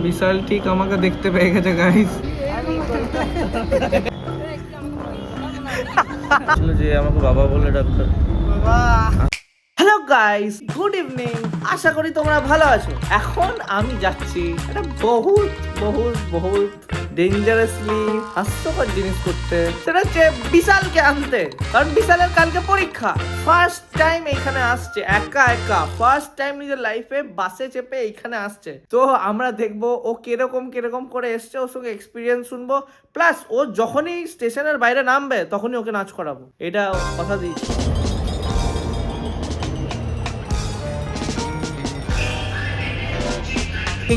বিশাল ঠিক আমাকে দেখতে পেয়ে গেছে গাইস। যে আমাকে বাবা বলে doctor. Hello guys, good evening. আশা করি তোমরা ভালো আছো। এখন আমি যাচ্ছি একটা বহুত বহুত বহুত ডেঞ্জারাসলি হাস্যকর জিনিস করতে, সেটা হচ্ছে বিশালকে আনতে। কারণ বিশালের কালকে পরীক্ষা। ফার্স্ট টাইম এইখানে আসছে একা একা, ফার্স্ট টাইম নিজের লাইফে বাসে চেপে এইখানে আসছে। তো আমরা দেখবো ও কিরকম কিরকম করে এসছে, ওর সঙ্গে এক্সপিরিয়েন্স শুনবো। প্লাস ও যখনই স্টেশনের বাইরে নামবে তখনই ওকে নাচ করাবো, এটা কথা দিচ্ছি।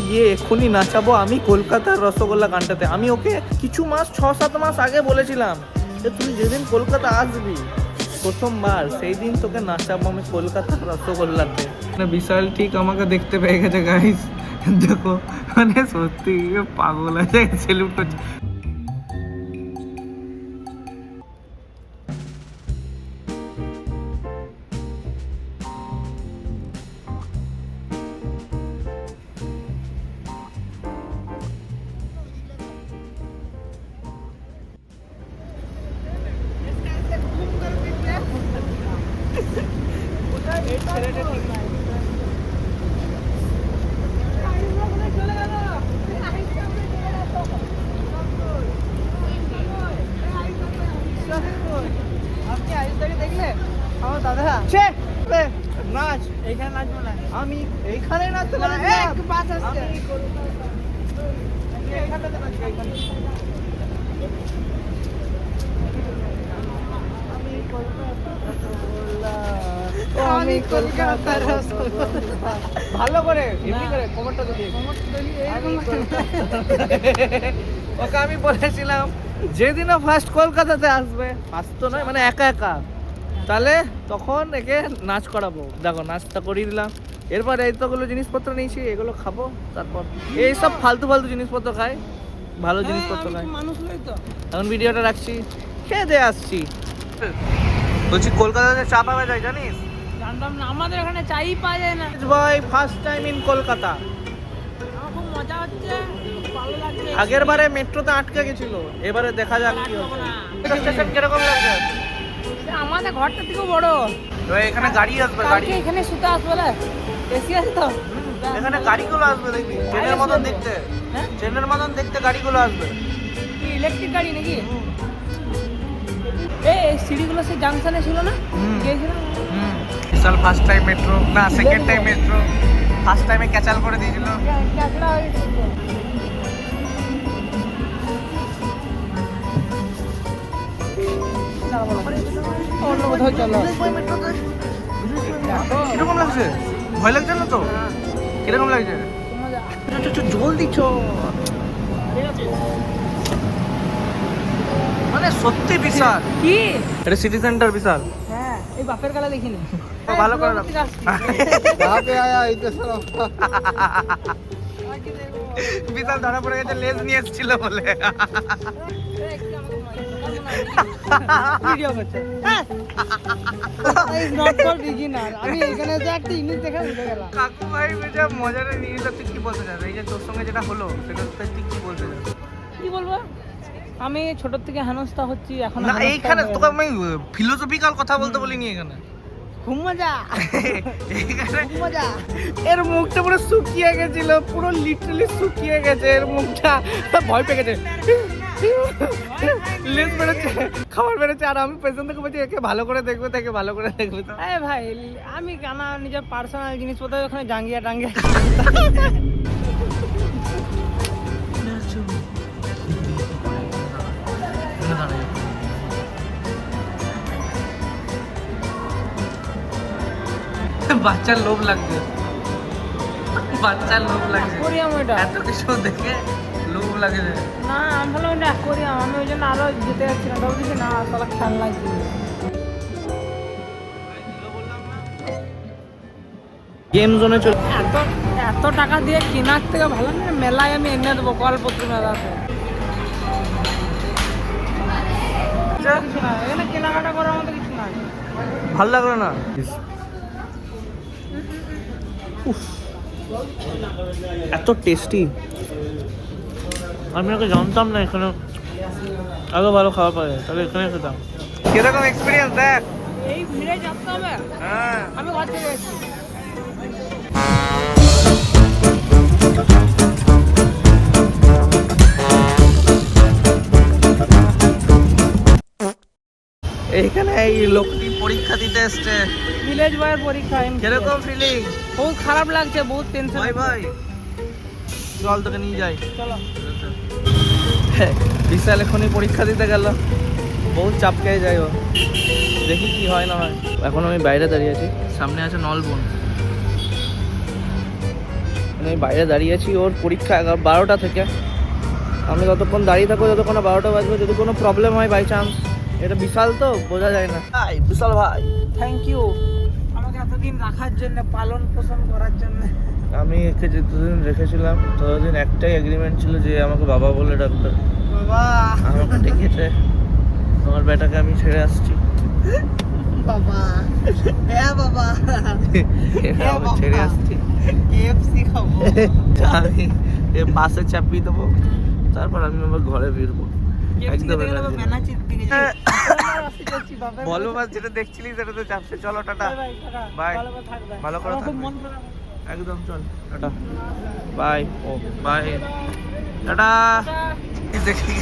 গিয়ে এক্ষুনি নাচাবো আমি কলকাতার রসগোল্লা গানটাতে। আমি ওকে কিছু মাস 6-7 মাস আগে বলেছিলাম যে তুই যেদিন কলকাতা আসবি প্রথমবার, সেই দিন তোকে নাচাবো আমি কলকাতার রসগোল্লাতে। বিশাল ঠিক আমাকে দেখতে পেয়ে গেছে গাইস। দেখো মানে সত্যি পাগল আছে, সেলুট করছে। নাচ এইখানে নাচবো না, আমি এইখানে নাচতে পারি। আমি কলকাতার ভালো করে এমনি করে কোমরটা দিয়ে ওকে আমি বলেছিলাম যেদিনও ফার্স্ট কলকাতাতে আসবে, আসতো নয় মানে একা একা, তাহলে তখন একে নাচ করাবো। দেখো নাচটা করিয়ে দিলাম। এরপর এইতোগুলো জিনিসপত্র নিয়েছি, এগুলো খাবো। তারপর এইসব ফালতু ফালতু জিনিসপত্র খাই, ভালো জিনিসপত্র খাই। এখন ভিডিওটা রাখছি, খেয়ে দিয়ে আসছি। বলছি কলকাতাতে চা পাওয়া যায় জানিস? জানতাম না, আমাদের এখানে চাই পাওয়া যায় না ভাই। First time in Kolkata. আমার খুব মজা হচ্ছে, ভালো লাগছে। আগের বারে মেট্রোতে আটকে গেছিল, এবারে দেখা যাক কি হবে। স্টেশন কিরকম লাগছে? আমাদের ঘরটা থেকে বড়। এখানে গাড়ি আসবে, গাড়ি এখানে শুতে আসবে না, এসি আছে তো। এখানে গাড়িগুলো আসবে, দেখবি ট্রেনের মতন দেখতে। হ্যাঁ ট্রেনের মতন দেখতে গাড়িগুলো আসবে। কি ইলেকট্রিক গাড়ি নাকি? এই সিঁড়িগুলো সেই জাংশনে ছিল না, গিয়েছিলাম। বিশাল ফার্স্ট টাইম মেট্রো, না সেকেন্ড টাইম মেট্রো। ফার্স্ট টাইমে ক্যাচাল করে দিয়েছিল। ক্যাচড়া হয়ে গেছিল। অন্য কোথাও চলো। কিরকম লাগছে? ভয় লাগছে না তো? কিরকম লাগছে? জল দিচ্ছ মানে সত্যি বিশাল। কি এটা সিটি সেন্টার বিশাল। হ্যাঁ, এই বাপের কালা দেখিনি। ভালো করে বিশাল ধরা পড়ে গেছে, লেজ নিয়ে এসেছিল বলে। ভিডিও করছে। আমি এখানে যে একটা ইনিস দেখে বুঝে গেলাম। কাকু ভাই যা মজাটা নিয়ে নিল। তুই কি বলতে চাস এই যে তোর সঙ্গে যেটা হলো, সেটা তুই কি বলতে চাস? কি বলবো, আমি ছোট থেকে হেনস্থা হচ্ছি এখন। না এইখানে তোকে আমি ফিলোসফিক্যাল কথা বলতে বলিনি এখানে। খুব মজা, খুব মজা। এর মুখটা পুরো শুকিয়ে গেছিল, পুরো লিটারালি শুকিয়ে গেছে এর মুখটা। ভয় পেয়ে গেছে, লেজ বেরোচ্ছে, খাবার বেরোচ্ছে। আর আমি পেছন থেকে বলছি একে ভালো করে দেখবো, তাকে ভালো করে দেখবো। এই ভাই, আমি কেন নিজের পার্সোনাল জিনিসপত্র ওখানে জাঙ্গিয়া টাঙ্গিয়া। বাচ্চার লোভ লাগছে, বাচ্চার লোভ লাগছে। কোরিয়াম ওইটা এত কিছু দেখে লোভ লাগে। না, আমি ভাবলাম এটা কোরিয়াম, আমি ওই জন্য আরো যেতে যাচ্ছিলাম। তবে দেখি না, আসলে খেয়াল লাগছে। গেম জোনে চলে। এত টাকা দিয়ে কেনার থেকে ভালো না মেলায় আমি এনে দেবো, কলপত্র মেলাতে। কিছু না, এখানে কেনাকাটা করার মতো কিছু নাই। ভালো লাগলো না। এত টেস্টি আমি ওকে জানতাম না এখানে আরো ভালো খাবার পাওয়া যায়, তাহলে এখানে খেতাম। কিরকম এক্সপিরিয়েন্স দেখ। এই ভিড়ে যাচ্ছে হবে। হ্যাঁ আমি ঘর থেকে এসেছি। এইখানে এই লোকটি পরীক্ষা দিতে এসছে। ভিলেজ বয়ের পরীক্ষা। কিরকম ফিলিং? বহুত খারাপ লাগছে, বহুত টেনশন। ভাই ভাই চল তোকে নিয়ে যাই। চলো। বিশাল এখনই পরীক্ষা দিতে গেল, বহুত চাপ খেয়ে যায় ও। দেখি কি হয় না হয়। এখন আমি বাইরে দাঁড়িয়ে আছি, সামনে আছে নলবন। আমি বাইরে দাঁড়িয়ে আছি, ওর পরীক্ষা 12টা থেকে। আমি ততক্ষণ দাঁড়িয়ে থাকবো যতক্ষণ না 12টা বাজবে। যদি কোনো প্রবলেম হয় বাই চান্স, এটা বিশাল তো বোঝা যায় না। ভাই বিশাল ভাই, থ্যাংক ইউ আমাকে এতদিন রাখার জন্য, পালন পোষণ করার জন্য। আমি একে যতদিন রেখেছিলাম ততদিন একটাই এগ্রিমেন্ট ছিল যে আমাকে বাবা বলে ডাকবে। বাবা আমাকে ডেকেছে, তোমার বেটাকে আমি ছেড়ে আসছি। বাবা, হ্যাঁ বাবা, আমি ছেড়ে আসছি। KFC খাবো। আমি এর পাশে চাপিয়ে দেবো, তারপর আমি আমার ঘরে ফিরবো। একদম বলো বাস, যেটা দেখছিলি সেটা তো চাপছে। চলো টাটা, বাই, ভালো করে থাকবে। একদম চল টাটা, বাই। ও বাই, টাটা। দেখি